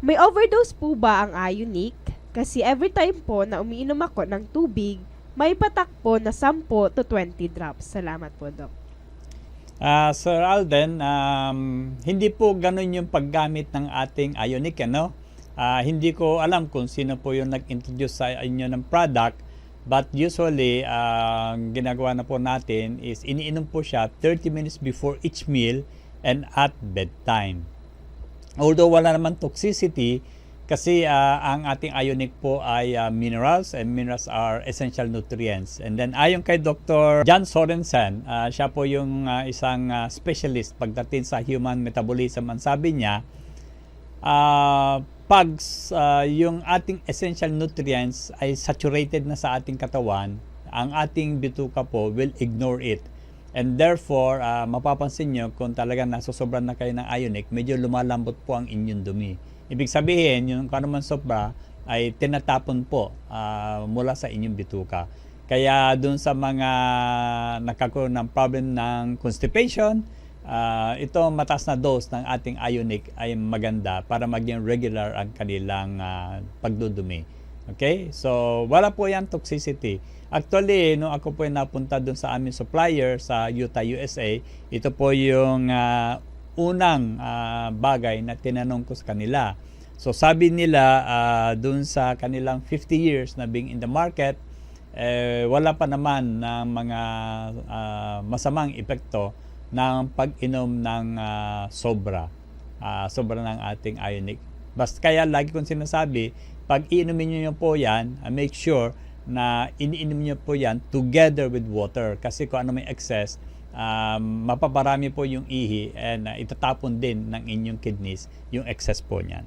May overdose po ba ang Ionic? Kasi every time po na umiinom ako ng tubig, may patak po na 10 to 20 drops. Salamat po, Doc. Sir Alden, hindi po ganun yung paggamit ng ating Ionic, ano? Hindi ko alam kung sino po yung nag-introduce sa inyo ng product, but usually, ang ginagawa na po natin is iniinom po siya 30 minutes before each meal and at bedtime. Although wala naman toxicity, kasi ang ating Ionic po ay minerals, and minerals are essential nutrients. And then ayon kay Dr. John Sorensen, siya po yung isang specialist pagdating sa human metabolism. Ang sabi niya, pag yung ating essential nutrients ay saturated na sa ating katawan, ang ating bituka po will ignore it. And therefore, mapapansin nyo kung talagang nasusobran na kayo ng Ionic, medyo lumalambot po ang inyong dumi. Ibig sabihin, yung kung naman sobra ay tinatapon po mula sa inyong bituka. Kaya dun sa mga nakakaroon ng problem ng constipation, ito mataas na dose ng ating Ionic ay maganda para maging regular ang kanilang pagdudumi. Okay? So, wala po yan toxicity. Actually, nung ako po ay napunta dun sa aming supplier sa Utah, USA, ito po yung unang bagay na tinanong ko sa kanila. So, sabi nila dun sa kanilang 50 years na being in the market, wala pa naman ng mga masamang epekto ng pag-inom ng sobra ng ating Ionic. Basta kaya lagi kong sinasabi, pag iinumin nyo po yan, make sure na iniinom nyo po yan together with water. Kasi kung ano may excess, mapaparami po yung ihi and itatapon din ng inyong kidneys yung excess po niyan.